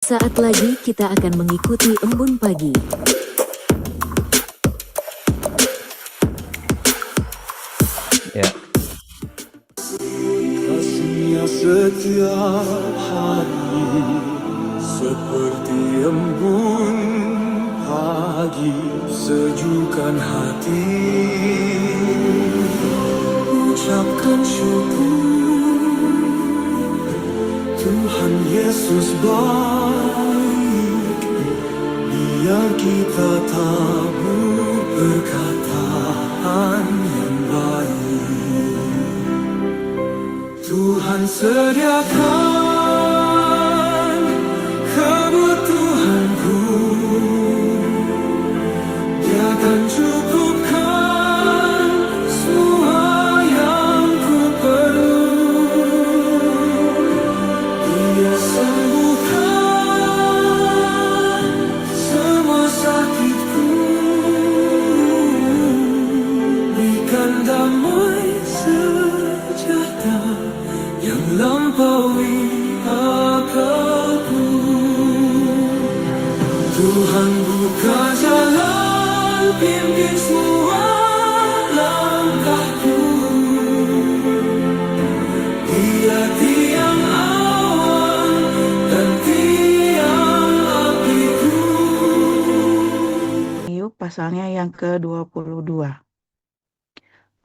Saat lagi kita akan mengikuti embun pagi. Ya. Kasihnya setiap hari seperti embun pagi, sejukkan hati. Ucapkan syukur, Tuhan Yesus baik. Biar kita tabur perkataan yang baik. Tuhan sediakan kebutuhanku, Dia akan cukupkan semua yang ku perlu. Dia sembuhkan semua sakitku, berikan damai sejahtera yang lampaui akalku. Tuhan buka jalan, pimpin semua langkahku. Dia tiang awan dan tiang apiku. Ayub pasalnya yang ke-22.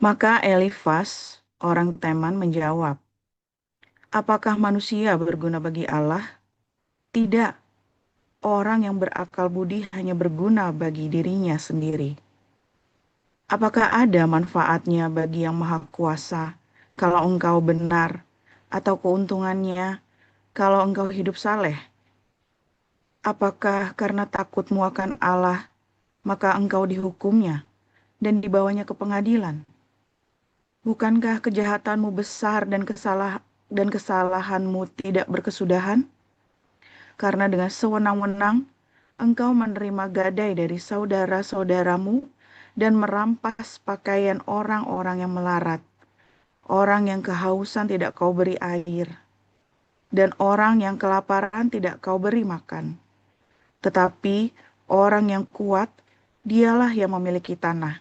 Maka Elifas, orang Teman menjawab, apakah manusia berguna bagi Allah? Tidak, orang yang berakal budi hanya berguna bagi dirinya sendiri. Apakah ada manfaatnya bagi Yang Maha Kuasa kalau engkau benar, atau keuntungannya kalau engkau hidup saleh? Apakah karena takutmu akan Allah, maka engkau dihukumnya dan dibawanya ke pengadilan? Bukankah kejahatanmu besar dan kesalahanmu tidak berkesudahan? Karena dengan sewenang-wenang engkau menerima gadai dari saudara-saudaramu dan merampas pakaian orang-orang yang melarat, orang yang kehausan tidak kau beri air, dan orang yang kelaparan tidak kau beri makan. Tetapi orang yang kuat, dialah yang memiliki tanah,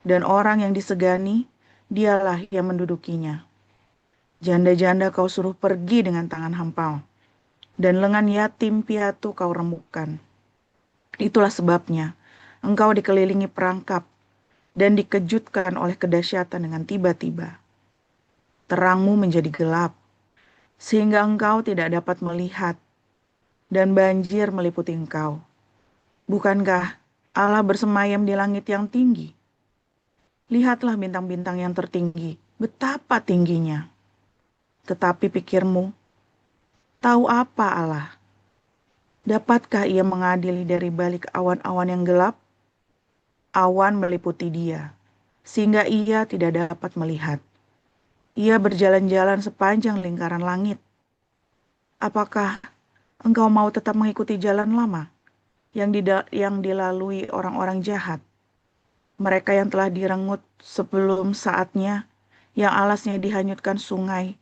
dan orang yang disegani, dialah yang mendudukinya. Janda-janda kau suruh pergi dengan tangan hampau, dan lengan yatim piatu kau remukkan. Itulah sebabnya engkau dikelilingi perangkap dan dikejutkan oleh kedahsyatan dengan tiba-tiba. Terangmu menjadi gelap, sehingga engkau tidak dapat melihat, dan banjir meliputi engkau. Bukankah Allah bersemayam di langit yang tinggi? Lihatlah bintang-bintang yang tertinggi, betapa tingginya. Tetapi pikirmu, tahu apa Allah? Dapatkah ia mengadili dari balik awan-awan yang gelap? Awan meliputi dia, sehingga ia tidak dapat melihat. Ia berjalan-jalan sepanjang lingkaran langit. Apakah engkau mau tetap mengikuti jalan lama yang dilalui orang-orang jahat? Mereka yang telah direnggut sebelum saatnya, yang alasnya dihanyutkan sungai.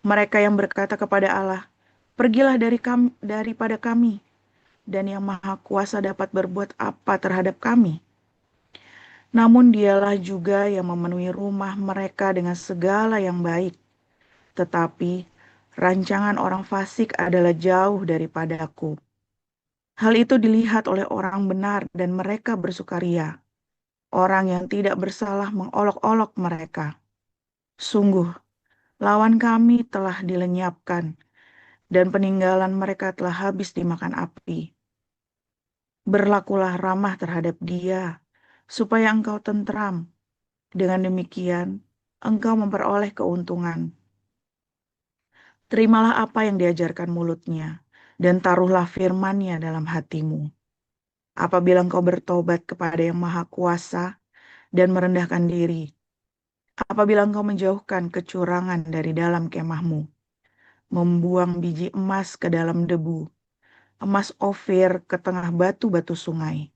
Mereka yang berkata kepada Allah, pergilah daripada kami, dan Yang Maha Kuasa dapat berbuat apa terhadap kami? Namun dialah juga yang memenuhi rumah mereka dengan segala yang baik. Tetapi rancangan orang fasik adalah jauh daripadaku. Hal itu dilihat oleh orang benar dan mereka bersukaria. Orang yang tidak bersalah mengolok-olok mereka. Sungguh, lawan kami telah dilenyapkan, dan peninggalan mereka telah habis dimakan api. Berlakulah ramah terhadap dia, supaya engkau tentram. Dengan demikian, engkau memperoleh keuntungan. Terimalah apa yang diajarkan mulutnya, dan taruhlah firman-Nya dalam hatimu. Apabila engkau bertobat kepada Yang Maha Kuasa dan merendahkan diri, apabila engkau menjauhkan kecurangan dari dalam kemahmu, membuang biji emas ke dalam debu, emas Ofir ke tengah batu-batu sungai,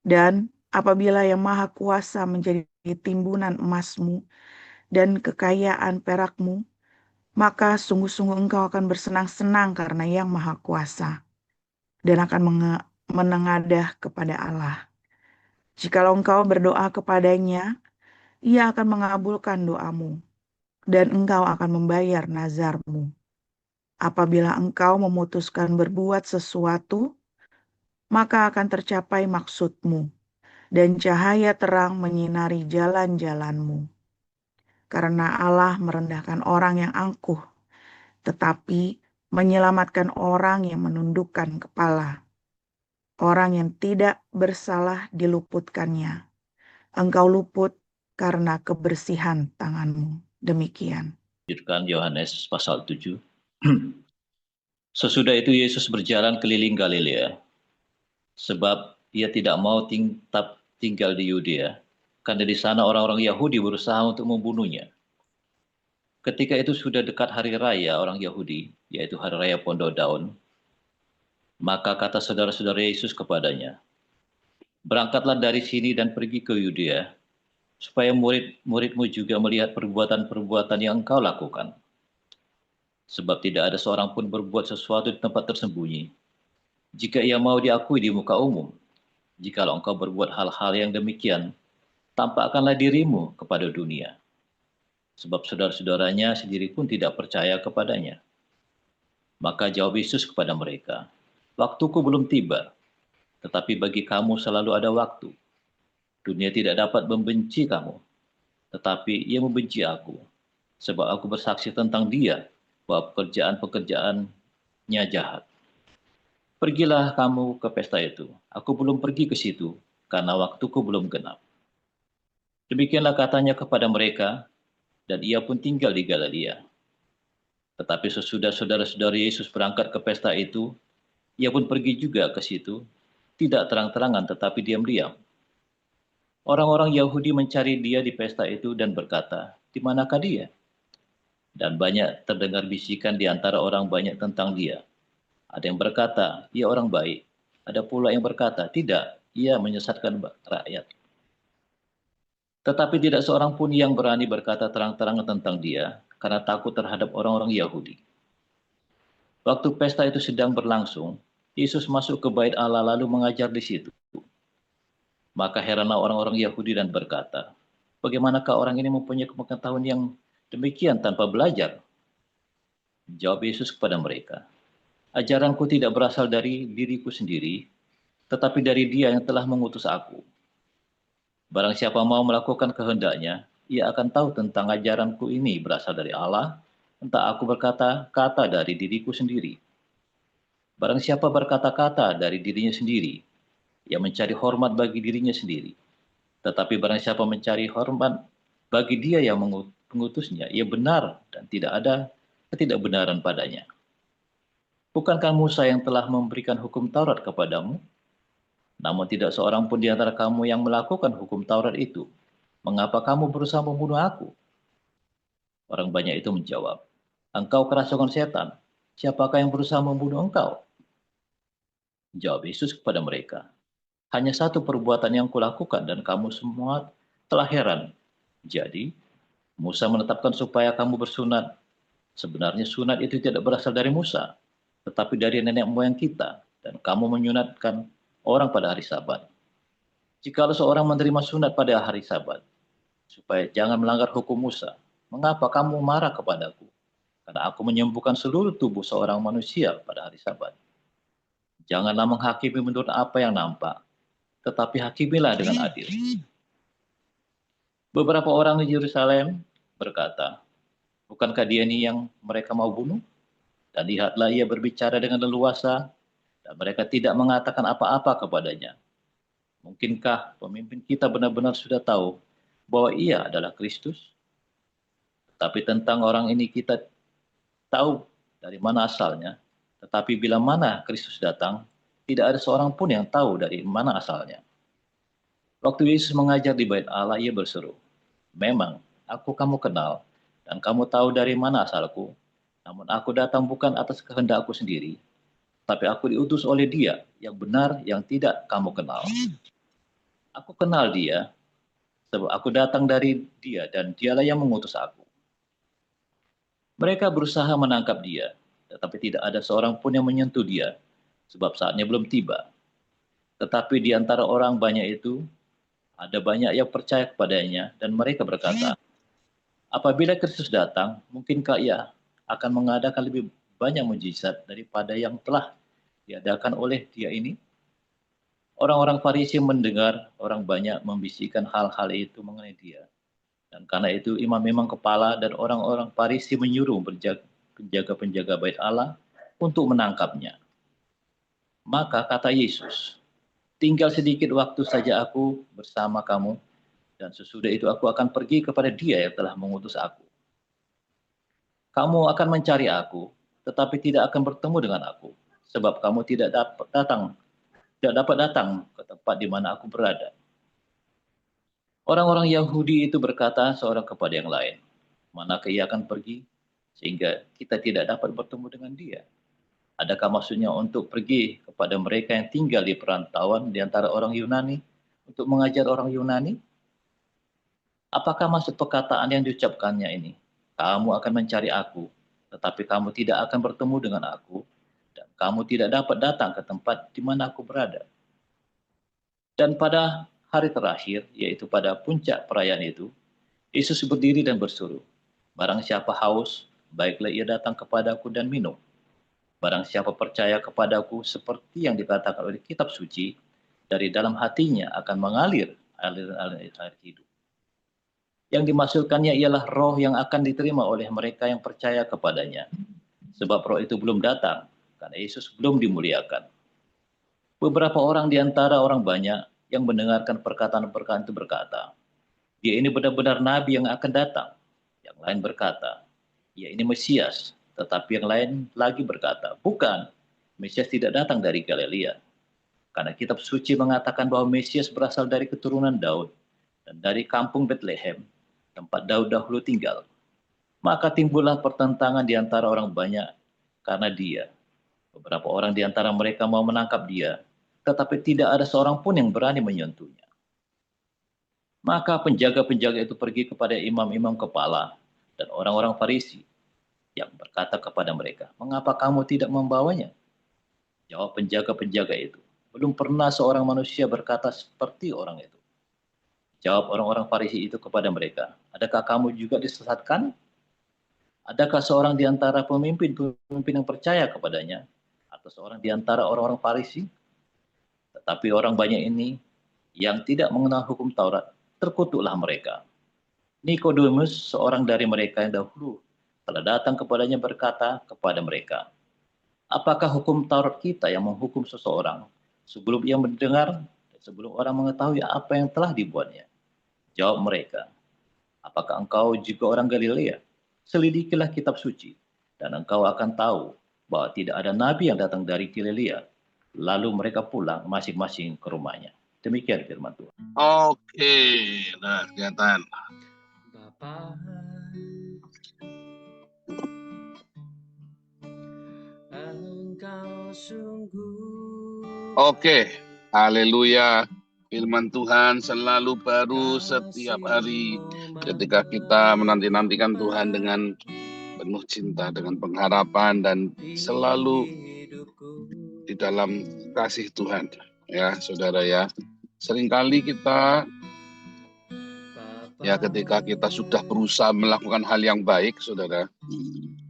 dan apabila Yang Maha Kuasa menjadi timbunan emasmu dan kekayaan perakmu, maka sungguh-sungguh engkau akan bersenang-senang karena Yang Maha Kuasa dan akan menengadah kepada Allah. Jikalau engkau berdoa kepadanya, Ia akan mengabulkan doamu dan engkau akan membayar nazarmu. Apabila engkau memutuskan berbuat sesuatu, maka akan tercapai maksudmu dan cahaya terang menyinari jalan-jalanmu. Karena Allah merendahkan orang yang angkuh, tetapi menyelamatkan orang yang menundukkan kepala. Orang yang tidak bersalah diluputkannya. Engkau luput karena kebersihan tanganmu. Demikian. Lanjutkan Yohanes pasal 7. Sesudah itu Yesus berjalan keliling Galilea, sebab ia tidak mau tetap tinggal di Yudea, karena di sana orang-orang Yahudi berusaha untuk membunuhnya. Ketika itu sudah dekat hari raya orang Yahudi, yaitu hari raya Pondok Daun, maka kata saudara-saudara Yesus kepadanya, "Berangkatlah dari sini dan pergi ke Yudea, supaya murid-muridmu juga melihat perbuatan-perbuatan yang engkau lakukan. Sebab tidak ada seorang pun berbuat sesuatu di tempat tersembunyi, jika ia mau diakui di muka umum. Jikalau engkau berbuat hal-hal yang demikian, tampakkanlah dirimu kepada dunia." Sebab saudara-saudaranya sendiri pun tidak percaya kepadanya. Maka jawab Yesus kepada mereka, "Waktuku belum tiba, tetapi bagi kamu selalu ada waktu. Dunia tidak dapat membenci kamu, tetapi ia membenci aku, sebab aku bersaksi tentang dia bahwa pekerjaan-pekerjaannya jahat. Pergilah kamu ke pesta itu. Aku belum pergi ke situ, karena waktuku belum genap." Demikianlah katanya kepada mereka, dan ia pun tinggal di Galilea. Tetapi sesudah saudara-saudara Yesus berangkat ke pesta itu, ia pun pergi juga ke situ, tidak terang-terangan tetapi diam-diam. Orang-orang Yahudi mencari dia di pesta itu dan berkata, "Di manakah dia?" Dan banyak terdengar bisikan di antara orang banyak tentang dia. Ada yang berkata, "Ia orang baik." Ada pula yang berkata, "Tidak, ia menyesatkan rakyat." Tetapi tidak seorang pun yang berani berkata terang-terangan tentang dia, karena takut terhadap orang-orang Yahudi. Waktu pesta itu sedang berlangsung, Yesus masuk ke bait Allah lalu mengajar di situ. Maka heranlah orang-orang Yahudi dan berkata, "Bagaimanakah orang ini mempunyai pengetahuan yang demikian tanpa belajar?" Jawab Yesus kepada mereka, "Ajaranku tidak berasal dari diriku sendiri, tetapi dari Dia yang telah mengutus aku. Barang siapa mau melakukan kehendaknya, ia akan tahu tentang ajaranku ini berasal dari Allah, entah aku berkata-kata dari diriku sendiri. Barang siapa berkata-kata dari dirinya sendiri, ia mencari hormat bagi dirinya sendiri. Tetapi barang siapa mencari hormat bagi dia yang mengutusnya, ia benar dan tidak ada ketidakbenaran padanya. Bukankah Musa yang telah memberikan hukum Taurat kepadamu? Namun tidak seorang pun di antara kamu yang melakukan hukum Taurat itu. Mengapa kamu berusaha membunuh aku?" Orang banyak itu menjawab, "Engkau kerasukan setan. Siapakah yang berusaha membunuh engkau?" Jawab Yesus kepada mereka, "Hanya satu perbuatan yang kulakukan dan kamu semua telah heran. Jadi, Musa menetapkan supaya kamu bersunat. Sebenarnya sunat itu tidak berasal dari Musa, tetapi dari nenek moyang kita, dan kamu menyunatkan orang pada hari Sabat. Jikalau seorang menerima sunat pada hari Sabat, supaya jangan melanggar hukum Musa, mengapa kamu marah kepadaku? Karena aku menyembuhkan seluruh tubuh seorang manusia pada hari Sabat. Janganlah menghakimi menurut apa yang nampak, tetapi hakimilah dengan adil." Beberapa orang di Yerusalem berkata, "Bukankah dia ini yang mereka mau bunuh? Dan lihatlah ia berbicara dengan leluasa, dan mereka tidak mengatakan apa-apa kepadanya. Mungkinkah pemimpin kita benar-benar sudah tahu bahwa ia adalah Kristus? Tapi tentang orang ini kita tahu dari mana asalnya, tetapi bila mana Kristus datang, tidak ada seorang pun yang tahu dari mana asalnya." Waktu Yesus mengajar di bait Allah, ia berseru, "Memang aku kamu kenal, dan kamu tahu dari mana asalku, namun aku datang bukan atas kehendakku sendiri, tapi aku diutus oleh Dia yang benar yang tidak kamu kenal. Aku kenal Dia, sebab aku datang dari Dia dan Dialah yang mengutus aku." Mereka berusaha menangkap dia, tetapi tidak ada seorang pun yang menyentuh dia, sebab saatnya belum tiba. Tetapi di antara orang banyak itu, ada banyak yang percaya kepadanya, dan mereka berkata, apabila Kristus datang, mungkinkah ia akan mengadakan lebih banyak mujizat daripada yang telah diadakan oleh dia ini? Orang-orang Farisi mendengar orang banyak membisikkan hal-hal itu mengenai dia. Dan karena itu imam-imam kepala dan orang-orang Farisi menyuruh penjaga-penjaga bait Allah untuk menangkapnya. Maka kata Yesus, tinggal sedikit waktu saja aku bersama kamu, dan sesudah itu aku akan pergi kepada Dia yang telah mengutus aku. Kamu akan mencari aku, tetapi tidak akan bertemu dengan aku, sebab kamu tidak dapat datang ke tempat di mana aku berada. Orang-orang Yahudi itu berkata seorang kepada yang lain, manakah ia akan pergi sehingga kita tidak dapat bertemu dengan dia? Adakah maksudnya untuk pergi kepada mereka yang tinggal di perantauan di antara orang Yunani untuk mengajar orang Yunani? Apakah maksud perkataan yang diucapkannya ini? Kamu akan mencari aku, tetapi kamu tidak akan bertemu dengan aku, dan kamu tidak dapat datang ke tempat di mana aku berada. Dan pada hari terakhir, yaitu pada puncak perayaan itu, Yesus berdiri dan berseru, barang siapa haus, baiklah ia datang kepadaku dan minum. Barang siapa percaya kepadaku seperti yang dikatakan oleh kitab suci, dari dalam hatinya akan mengalir aliran-aliran air hidup. Yang dimaksudkannya ialah roh yang akan diterima oleh mereka yang percaya kepadanya. Sebab roh itu belum datang, karena Yesus belum dimuliakan. Beberapa orang di antara orang banyak yang mendengarkan perkataan-perkataan itu berkata, dia ini benar-benar nabi yang akan datang. Yang lain berkata, ia ini Mesias. Tetapi yang lain lagi berkata, bukan, Mesias tidak datang dari Galilea. Karena kitab suci mengatakan bahwa Mesias berasal dari keturunan Daud dan dari kampung Bethlehem, tempat Daud dahulu tinggal. Maka timbullah pertentangan di antara orang banyak karena dia. Beberapa orang di antara mereka mau menangkap dia, tetapi tidak ada seorang pun yang berani menyentuhnya. Maka penjaga-penjaga itu pergi kepada imam-imam kepala dan orang-orang Farisi yang berkata kepada mereka, mengapa kamu tidak membawanya? Jawab penjaga-penjaga itu, belum pernah seorang manusia berkata seperti orang itu. Jawab orang-orang Farisi itu kepada mereka, adakah kamu juga disesatkan? Adakah seorang di antara pemimpin yang percaya kepadanya? Atau seorang di antara orang-orang Farisi? Tetapi orang banyak ini yang tidak mengenal hukum Taurat, terkutuklah mereka. Nikodemus, seorang dari mereka yang dahulu telah datang kepadanya berkata kepada mereka, apakah hukum Taurat kita yang menghukum seseorang sebelum ia mendengar dan sebelum orang mengetahui apa yang telah dibuatnya? Jawab mereka, apakah engkau juga orang Galilea? Selidikilah kitab suci, dan engkau akan tahu bahwa tidak ada nabi yang datang dari Galilea. Lalu mereka pulang masing-masing ke rumahnya. Demikian firman Tuhan. Oke, nah kelihatan. Bapa, engkau sungguh Oke, haleluya. Firman Tuhan selalu baru setiap hari ketika kita menanti-nantikan Tuhan dengan penuh cinta, dengan pengharapan, dan selalu di dalam kasih Tuhan. Ya, saudara ya. Seringkali kita, ya ketika kita sudah berusaha melakukan hal yang baik, saudara,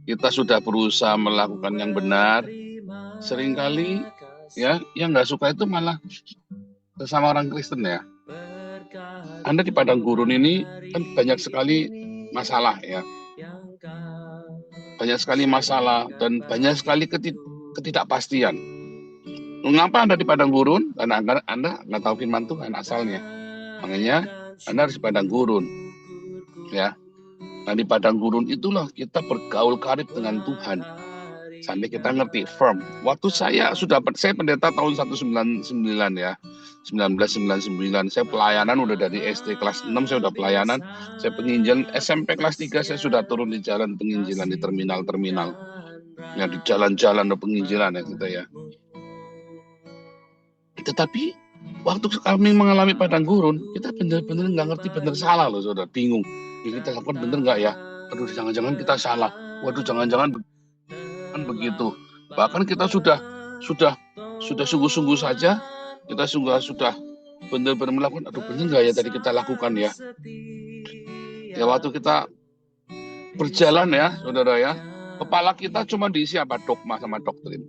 kita sudah berusaha melakukan yang benar, seringkali ya yang nggak suka itu malah sesama orang Kristen ya. Anda di padang gurun ini kan banyak sekali masalah ya. Banyak sekali masalah dan banyak sekali ketidakpastian. Mengapa Anda di padang gurun? Karena Anda nggak tahu firman Tuhan asalnya. Makanya Anda harus di padang gurun. Ya. Nah di padang gurun itulah kita bergaul karib dengan Tuhan. Sampai kita ngerti firm. Waktu saya pendeta tahun 199 ya. 1999 saya pelayanan udah dari SD kelas 6 saya udah pelayanan. Saya penginjilan SMP kelas 3 saya sudah turun di jalan penginjilan di terminal-terminal. Ya di jalan-jalan penginjilan ya kita ya. Tetapi waktu kami mengalami padang gurun, kita benar-benar nggak ngerti benar salah loh saudara, bingung. Ini kita lakukan benar nggak ya? Aduh jangan-jangan kita salah. Waduh, jangan-jangan kan begitu. Bahkan kita sudah sungguh-sungguh saja, kita sudah benar-benar melakukan, aduh benar nggak ya tadi kita lakukan ya. Ya waktu kita berjalan ya, saudara ya, kepala kita cuma diisi apa? Dogma sama doktrin.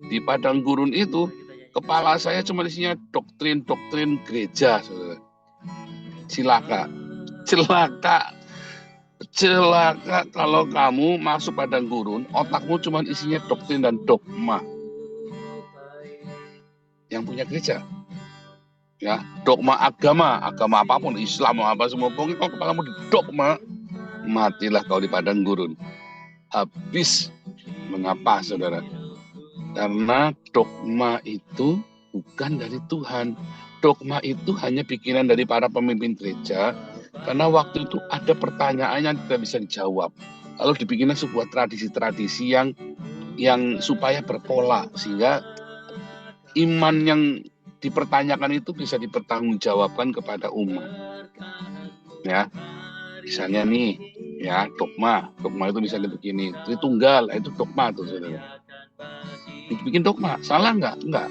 Di padang gurun itu, kepala saya cuma isinya doktrin gereja, saudara. Celaka kalau kamu masuk padang gurun, otakmu cuma isinya doktrin dan dogma. Yang punya gereja, ya dogma agama apapun, Islam apa semua, pokoknya kalau kepalamu di dogma, matilah kau di padang gurun. Habis. Mengapa, saudara? Karena dogma itu bukan dari Tuhan. Dogma itu hanya bikinan dari para pemimpin gereja, karena waktu itu ada pertanyaan yang tidak bisa dijawab. Lalu dibikinlah sebuah tradisi-tradisi yang supaya berpola, sehingga iman yang dipertanyakan itu bisa dipertanggungjawabkan kepada umat. Ya, misalnya nih, ya dogma itu misalnya begini, Tritunggal itu dogma tuh, saudara. Bikin dogma, salah nggak? Enggak.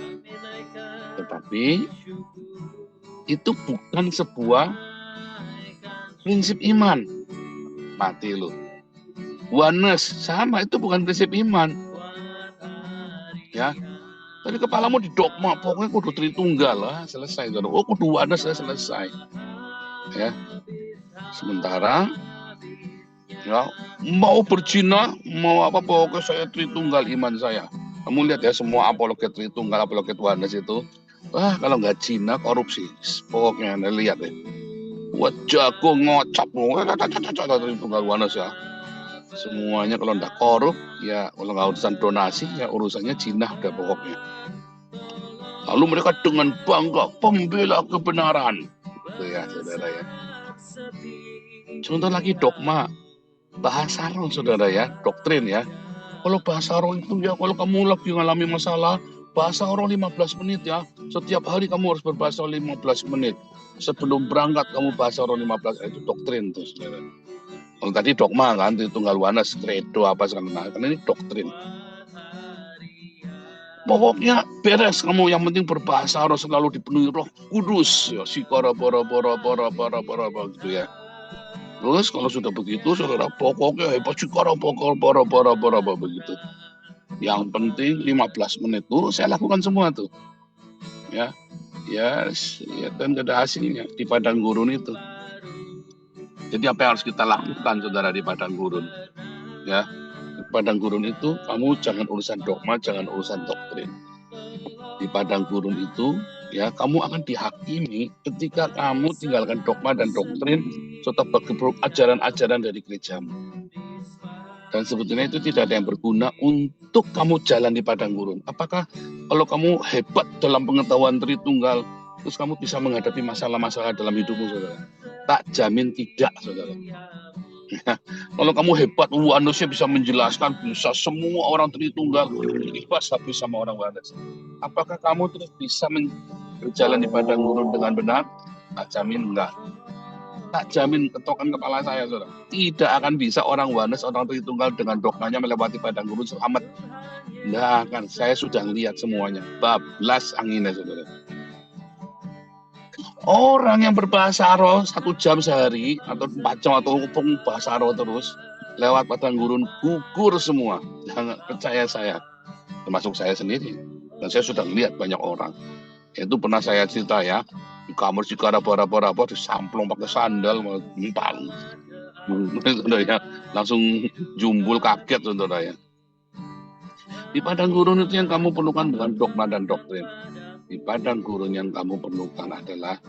Tetapi itu bukan sebuah prinsip iman. Mati lu. Oneness sama, itu bukan prinsip iman. Ya. Tadi kepalamu di dogma, pokoknya kudu Tritunggal lah, selesai. Oh, kudu oneness, selesai. Ya. Sementara ya, mau berzina, mau apa, pokoknya saya Tritunggal iman saya. Kamu lihat ya, semua apologet Tritunggal, apologet oneness itu, kalau nggak zina, korupsi. Pokoknya Anda lihat deh. Buat jago ngocap, Tritunggal oneness ya. Semuanya kalau nggak korup, ya kalau nggak urusan donasi, ya urusannya zina udah pokoknya. Lalu mereka dengan bangga pembela kebenaran. Gitu ya, saudara ya. Contoh lagi dogma, bahasa roh, saudara ya, doktrin ya. Kalau bahasa roh itu ya, kalau kamu lagi mengalami masalah, bahasa roh 15 menit ya. Setiap hari kamu harus berbahasa roh 15 menit. Sebelum berangkat kamu bahasa roh 15, itu doktrin tuh, saudara. Kalau tadi dogma kan, Tritunggal oneness, credo apa segala macam, ini doktrin. Pokoknya beres kamu, yang penting berbahasa roh, selalu dipenuhi Roh Kudus ya, sikara para gitu ya. Terus kalau sudah begitu, saudara, pokoknya hebat sikara para begitu. Yang penting 15 menit tuh saya lakukan semua tuh. Ya. Dan ada hasilnya di padang gurun itu. Jadi apa yang harus kita lakukan, saudara, di padang gurun? Ya. Padang gurun itu kamu jangan urusan dogma, jangan urusan doktrin. Di padang gurun itu ya kamu akan dihakimi ketika kamu tinggalkan dogma dan doktrin serta ajaran-ajaran dari gerejamu. Dan sebetulnya itu tidak ada yang berguna untuk kamu jalan di padang gurun. Apakah kalau kamu hebat dalam pengetahuan Tritunggal, terus kamu bisa menghadapi masalah-masalah dalam hidupmu, saudara? Tak jamin tidak, saudara. Kalau kamu hebat, onenessnya bisa menjelaskan, bisa semua orang Tritunggal, bebas habis sama orang oneness. Apakah kamu terus bisa berjalan di padang gurun dengan benar? Tak jamin enggak. Tak jamin, ketokan kepala saya, saudara. Tidak akan bisa orang oneness, orang Tritunggal dengan dogmanya melewati padang gurun selamat. Enggak akan. Saya sudah lihat semuanya. Bablas anginnya, saudara. Orang yang berbahasa roh 1 jam sehari atau 4 jam atau bahasa roh terus lewat padang gurun, gugur semua. Jangan percaya saya, termasuk saya sendiri. Dan saya sudah lihat banyak orang. Itu pernah saya cerita ya, di kamar sikara para disamplong pakai sandal, mempal. Ya, langsung jumbul kaget, saudara ya. Di padang gurun itu yang kamu perlukan bukan dogma dan doktrin. Di padang gurun yang kamu perlukan adalah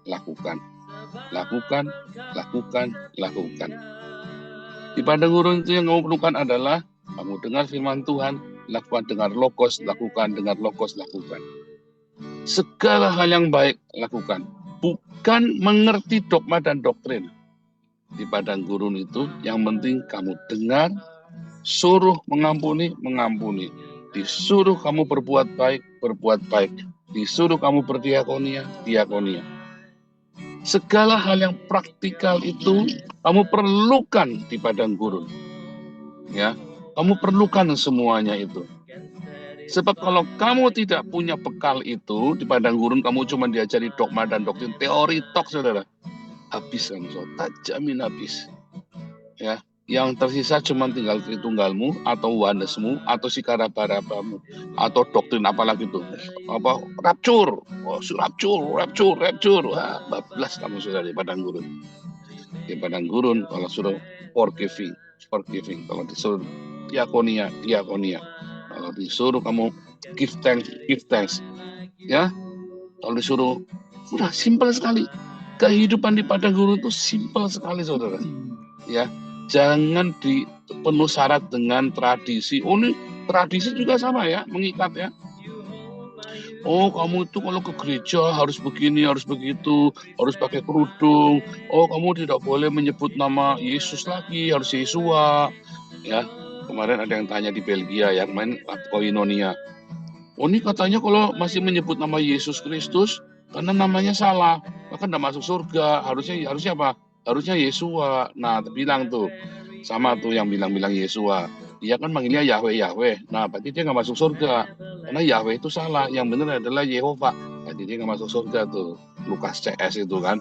lakukan. Di padang gurun itu yang kamu perlukan adalah kamu dengar firman Tuhan, lakukan, dengar logos, lakukan, dengar logos, lakukan. Segala hal yang baik lakukan. Bukan mengerti dogma dan doktrin. Di padang gurun itu yang penting kamu dengar, suruh mengampuni. Disuruh kamu berbuat baik. Disuruh kamu berdiakonia. Segala hal yang praktikal itu kamu perlukan di padang gurun. Ya, kamu perlukan semuanya itu. Sebab kalau kamu tidak punya bekal itu di padang gurun, kamu cuma diajari dogma dan doktrin, teori tok, saudara. Habis kamu, tak jamin habis. Ya, yang tersisa cuma tinggal Tritunggalmu atau Oneness-mu atau Sikaraba-rabamu atau doktrin apalagi itu. Apa rapture. Oh, rapture. Wah, bablas kamu sudah di padang gurun. Di padang gurun kalau suruh forgiving. Kalau disuruh diakonia. Kalau disuruh kamu give thanks. Ya. Kalau disuruh, udah simpel sekali. Kehidupan di padang gurun itu simpel sekali, saudara. Ya, jangan penuh syarat dengan tradisi. Oh, ini tradisi juga sama ya, mengikat ya. Oh, kamu itu kalau ke gereja harus begini, harus begitu, harus pakai kerudung. Oh, kamu tidak boleh menyebut nama Yesus lagi, harus Yesua. Ya, kemarin ada yang tanya di Belgia, yang main koinonia. Oh, ini katanya kalau masih menyebut nama Yesus Kristus, karena namanya salah, maka tidak masuk surga. Harusnya apa? Harusnya Yesua. Nah, bilang tuh, sama tuh yang bilang Yesua. Dia kan manggilnya Yahweh. Nah, berarti dia nggak masuk surga. Karena Yahweh itu salah. Yang benar adalah Yehova. Berarti dia nggak masuk surga tuh. Lukas CS itu kan.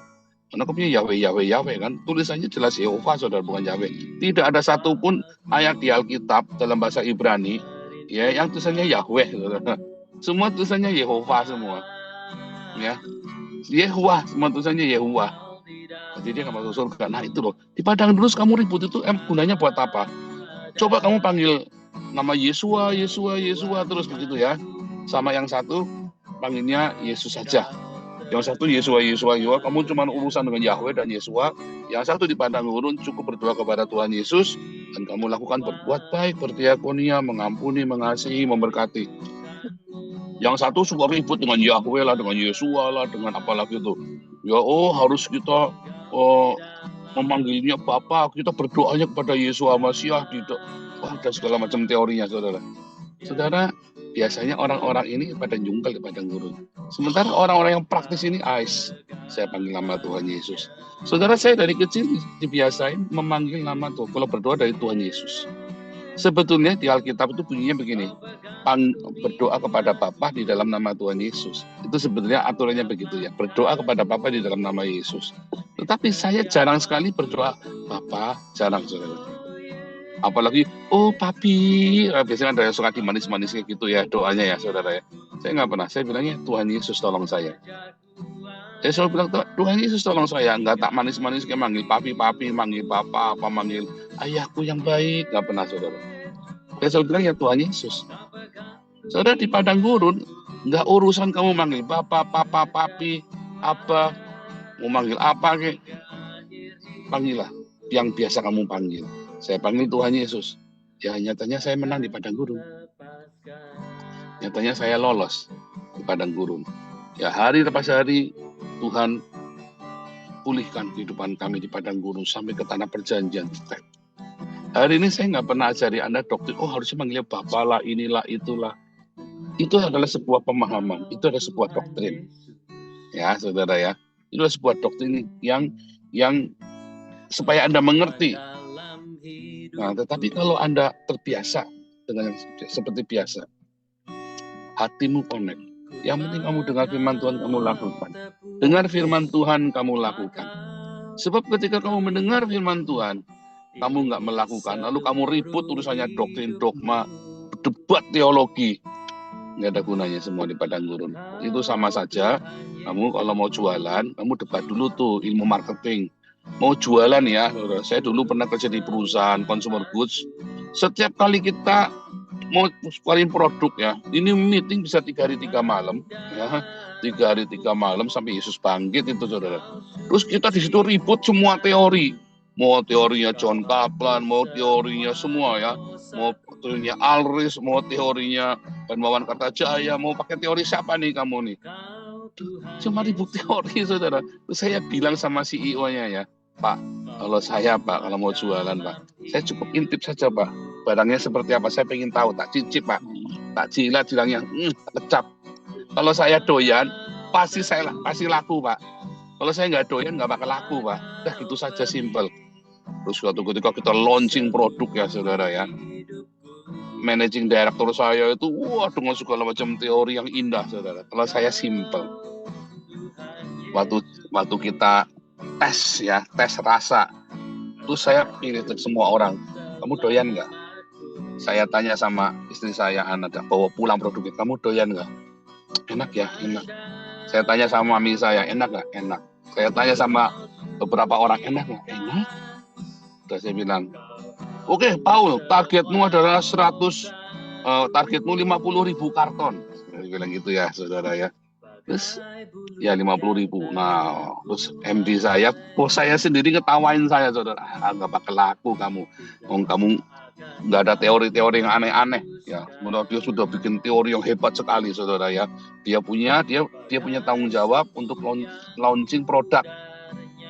Karena kok punya Yahweh kan. Tulisannya jelas Yehova, saudara, bukan Yahweh. Tidak ada satupun ayat di Alkitab dalam bahasa Ibrani ya yang tulisannya Yahweh, saudara. Semua tulisannya Yehova semua. Ya. Yehuwa, semua tulisannya Yehuwa. Jadi dia nggak masuk surga. Nah itu loh. Di padang terus kamu ribut itu gunanya buat apa? Coba kamu panggil nama Yesua terus begitu ya. Sama yang satu panggilnya Yesus saja. Yang satu Yesua. Kamu cuma urusan dengan Yahweh dan Yesua. Yang satu di padang gurun cukup berdoa kepada Tuhan Yesus dan kamu lakukan berbuat baik, berdiakonia, mengampuni, mengasihi, memberkati. Yang satu suka ribut dengan Yahweh lah, dengan Yesua lah, dengan apalagi itu. Ya harus kita memanggilnya Bapa, kita berdoanya kepada Yesua Masiah, ada segala macam teorinya, saudara. Saudara, biasanya orang-orang ini pada jungkel di padang gurun. Sementara orang-orang yang praktis ini, saya panggil nama Tuhan Yesus. Saudara, saya dari kecil dibiasain memanggil nama Tuhan, kalau berdoa dari Tuhan Yesus. Sebetulnya di Alkitab itu bunyinya begini, berdoa kepada Bapa di dalam nama Tuhan Yesus. Itu sebetulnya aturannya begitu ya, berdoa kepada Bapa di dalam nama Yesus. Tetapi saya jarang sekali berdoa Bapa, jarang, saudara. Apalagi, Papi, biasanya ada yang suka dimanis-manis kayak gitu ya doanya ya, saudara ya. Saya nggak pernah, saya bilangnya Tuhan Yesus tolong saya. Saya selalu bilang, Tuhan Yesus tolong saya, nggak tak manis-manis kayak manggil papi, manggil papa, manggil ayahku yang baik, nggak pernah, saudara. Saya selalu bilang ya Tuhan Yesus. Saudara, di padang gurun, nggak urusan kamu manggil papa, papi, apa, mau manggil apa kayak, panggillah yang biasa kamu panggil. Saya panggil Tuhan Yesus. Ya nyatanya saya menang di padang gurun. Nyatanya saya lolos di padang gurun. Ya hari lepas hari Tuhan pulihkan kehidupan kami di padang gurun sampai ke tanah perjanjian. Hari ini saya nggak pernah ajari Anda doktrin, harusnya manggilnya Bapa lah, inilah, itulah. Itu adalah sebuah pemahaman, itu adalah sebuah doktrin. Ya, saudara ya. Itu adalah sebuah doktrin yang supaya Anda mengerti. Nah, tetapi kalau Anda terbiasa dengan seperti biasa, hatimu connect. Yang penting kamu dengar firman Tuhan, kamu lakukan. Dengar firman Tuhan, kamu lakukan. Sebab ketika kamu mendengar firman Tuhan, kamu nggak melakukan, lalu kamu ribut urusannya doktrin, dogma, debat teologi, nggak ada gunanya semua di padang gurun. Itu sama saja, kamu kalau mau jualan, kamu debat dulu tuh ilmu marketing. Mau jualan ya, saya dulu pernah kerja di perusahaan consumer goods. Setiap kali kita mau keluarin produk ya, ini meeting bisa 3 hari 3 malam ya, 3 hari 3 malam sampai Yesus bangkit itu, saudara. Terus kita di situ ribut semua teori, mau teorinya John Kaplan, mau teorinya semua ya, mau teorinya Alris, mau teorinya Hermawan Kartajaya, mau pakai teori siapa nih kamu nih? Cuma ribut teori, saudara. Terus saya bilang sama CEO-nya ya, Pak, kalau mau jualan Pak, saya cukup intip saja Pak. Barangnya seperti apa, saya pengen tahu, tak cicip Pak, tak jilat bilangnya, kecap. Kalau saya doyan, pasti laku Pak. Kalau saya nggak doyan, nggak bakal laku Pak. Dah gitu saja, simple. Terus suatu ketika kita launching produk ya saudara ya, managing director saya itu dengan segala macam teori yang indah saudara. Kalau saya simple, waktu kita tes rasa, terus saya pilih semua orang, kamu doyan nggak? Saya tanya sama istri saya, Anada, bawa pulang produknya, kamu doyan nggak? Enak ya, enak. Saya tanya sama mami saya, enak nggak? Enak. Saya tanya sama beberapa orang, enak nggak? Enak. Terus saya bilang, oke, Paul, targetmu adalah 50.000 karton. Saya bilang gitu ya, saudara ya. Terus ya 50.000. Nah, terus MD saya, bos saya sendiri ngetawain saya, saudara. Nggak bakal laku kamu. Kamu nggak ada teori-teori yang aneh-aneh. Ya, menurut dia sudah bikin teori yang hebat sekali, saudara ya. Dia punya tanggung jawab untuk launching produk.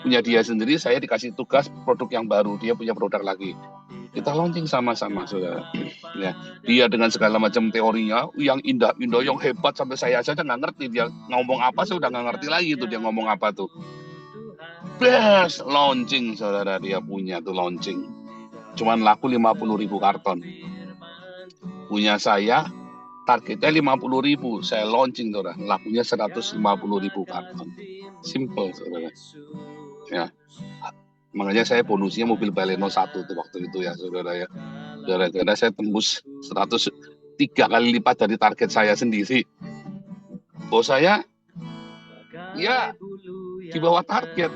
Punya dia sendiri, saya dikasih tugas produk yang baru, dia punya produk lagi. Kita launching sama-sama, saudara. Ya, dia dengan segala macam teorinya, yang indah-indah, yang hebat, sampai saya saja nggak ngerti dia ngomong apa, saya udah nggak ngerti lagi tuh dia ngomong apa tuh. Best launching, saudara, dia punya tuh launching. Cuman laku 50.000 karton. Punya saya, targetnya 50.000, saya launching, saudara, lakunya 150.000 karton. Simple, saudara. Ya, makanya saya bonusnya mobil Baleno 1 tuh waktu itu ya, saudara ya. Gara-gara saya tembus 103 kali lipat dari target saya sendiri. Bos saya, ya di bawah target.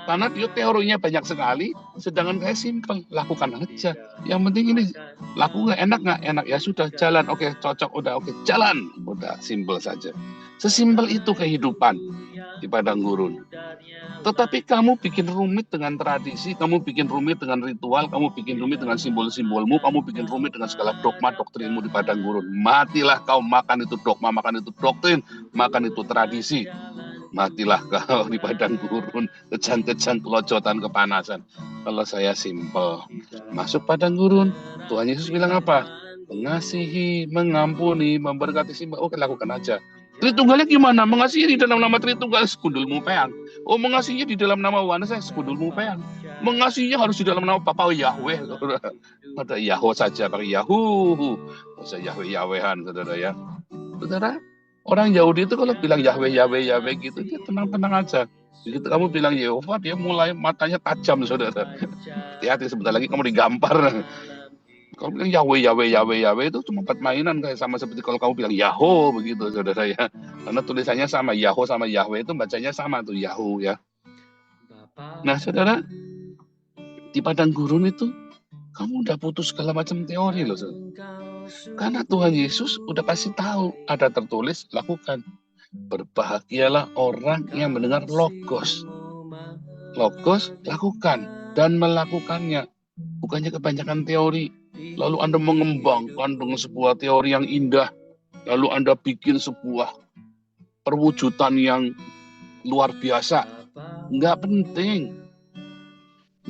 Karena dia teorinya banyak sekali, sedangkan saya simple, lakukan aja. Yang penting ini, laku nggak, enak nggak? Enak, ya sudah, jalan, oke, cocok, udah, oke, jalan. Udah, simple saja. Sesimpel itu kehidupan di padang gurun. Tetapi kamu bikin rumit dengan tradisi, kamu bikin rumit dengan ritual, kamu bikin rumit dengan simbol-simbolmu, kamu bikin rumit dengan segala dogma doktrinmu di padang gurun. Matilah kau makan itu dogma, makan itu doktrin, makan itu tradisi. Matilah kau di padang gurun, kejang-kejang kelojotan kepanasan. Kalau saya simple, masuk padang gurun, Tuhan Yesus bilang apa? Mengasihi, mengampuni, memberkati simba. Oke, lakukan aja. Tritunggalnya gimana? Mengasihi di dalam nama Tritunggal, sekundulmu peang. Oh, mengasihinya di dalam nama Wana, saya sekundulmu peang. Mengasihinya harus di dalam nama Papa Yahweh. Ada Yahweh saja, pakai Yahu. Usah Yahweh-Yahwehan, saudara ya. Saudara, orang Yahudi itu kalau bilang Yahweh gitu, dia tenang-tenang aja. Begitu kamu bilang Yehova, dia mulai matanya tajam, saudara. Hati-hati, sebentar lagi kamu digampar. Kalau bilang Yahweh itu cuma buat mainan, kayak sama seperti kalau kamu bilang Yahoo begitu, saudara ya. Karena tulisannya sama, Yahoo sama Yahweh itu bacanya sama tuh, Yahoo ya. Nah, saudara, di padang gurun itu kamu udah putus segala macam teori loh, saudara. Karena Tuhan Yesus udah pasti tahu, ada tertulis, lakukan. Berbahagialah orang yang mendengar logos. Logos, lakukan dan melakukannya. Bukannya kebanyakan teori. Lalu Anda mengembangkan dengan sebuah teori yang indah. Lalu Anda bikin sebuah perwujudan yang luar biasa. Nggak penting.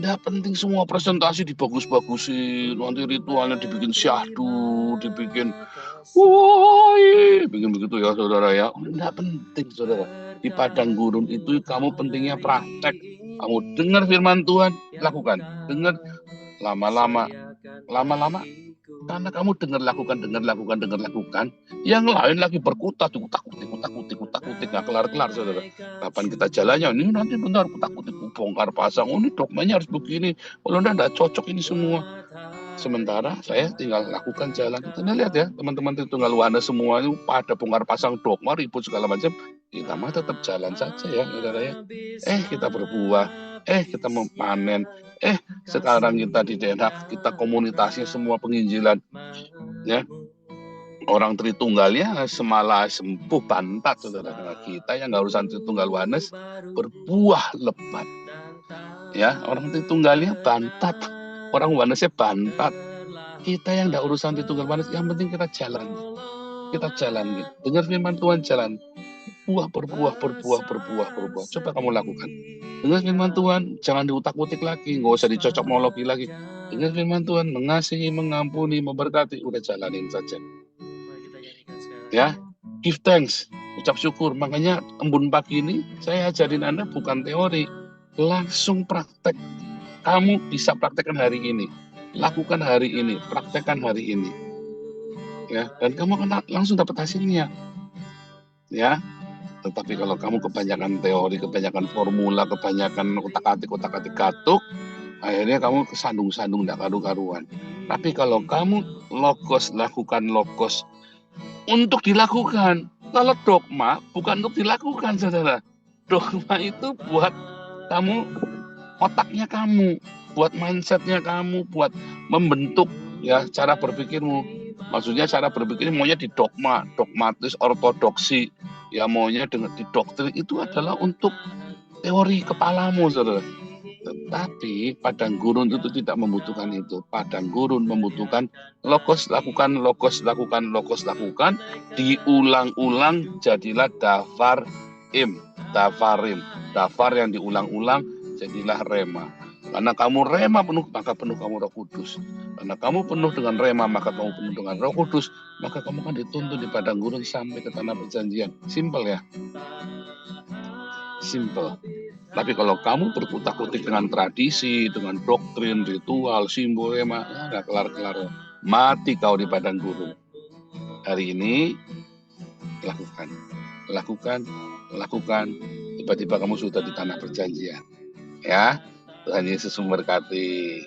Nggak penting semua presentasi dibagus-bagusin. Nanti ritualnya dibikin syahdu, dibikin woi, bikin begitu ya, saudara ya. Nggak penting, saudara. Di padang gurun itu kamu pentingnya praktek. Kamu dengar firman Tuhan, lakukan. Dengar lama-lama, karena kamu dengar lakukan, yang lain lagi berkutat, kutak-kutik, nggak kelar-kelar, saudara. Kapan kita jalannya? Ini nanti bentar, kutak-kutik, bongkar pasang, ini dogmanya harus begini, kalau nggak cocok ini semua. Sementara saya tinggal lakukan jalan. Kita lihat ya, teman-teman Tritunggal Wana semua itu pada bongkar pasang dogma, ribut segala macam. Kita mah tetap jalan saja ya, saudara ya. Kita berbuah, kita memanen, sekarang kita di Denak, kita komunitasnya semua penginjilan, ya. Orang Tritunggal ya semalah sempuh bantat, saudara. Nah, kita yang nggak urusan Tritunggal Wanes berbuah lebat, ya. Orang Tritunggalnya bantat, orang Wanesnya bantat. Kita yang nggak urusan Tritunggal Wanes, yang penting kita jalan, gitu. Dengar firman Tuhan, jalan. Berbuah. Coba kamu lakukan. Dengar firman Tuhan, jangan diutak-utik lagi, nggak usah dicocok mologi lagi. Dengar firman Tuhan, mengasihi, mengampuni, memberkati, udah jalanin saja. Ya, give thanks, ucap syukur. Makanya embun pagi ini saya ajarin Anda bukan teori, langsung praktek. kamu bisa praktekkan hari ini, lakukan hari ini, praktekkan hari ini, ya, dan kamu akan langsung dapat hasilnya, ya. Tetapi kalau kamu kebanyakan teori, kebanyakan formula, kebanyakan otak-atik katuk, akhirnya kamu kesandung-sandung, tidak karu-karuan. Tapi kalau kamu logos, lakukan logos untuk dilakukan. Kalau dogma bukan untuk dilakukan, saudara. Dogma itu buat kamu, otaknya kamu, buat mindsetnya kamu, buat membentuk ya cara berpikirmu. Maksudnya cara berpikir maunya di dogma, dogmatis, ortodoksi, ya maunya dengan di doktrin, itu adalah untuk teori kepalamu, saudara. Tetapi padang gurun itu tidak membutuhkan itu. Padang gurun membutuhkan logos lakukan, logos lakukan, logos lakukan, diulang-ulang, jadilah dafarim. Dafar yang diulang-ulang jadilah rema. Karena kamu rema penuh, maka penuh kamu Roh Kudus. Karena kamu penuh dengan rema, maka kamu penuh dengan Roh Kudus, maka kamu akan dituntun di padang gurun sampai ke tanah perjanjian. Simple ya. Simple. Tapi kalau kamu berkutak-kutik dengan tradisi, dengan doktrin, ritual, simbol, rema, nggak kelar-kelar. Mati kau di padang gurun. Hari ini lakukan. Tiba-tiba kamu sudah di tanah perjanjian. Ya, Tuhan Yesus memberkati.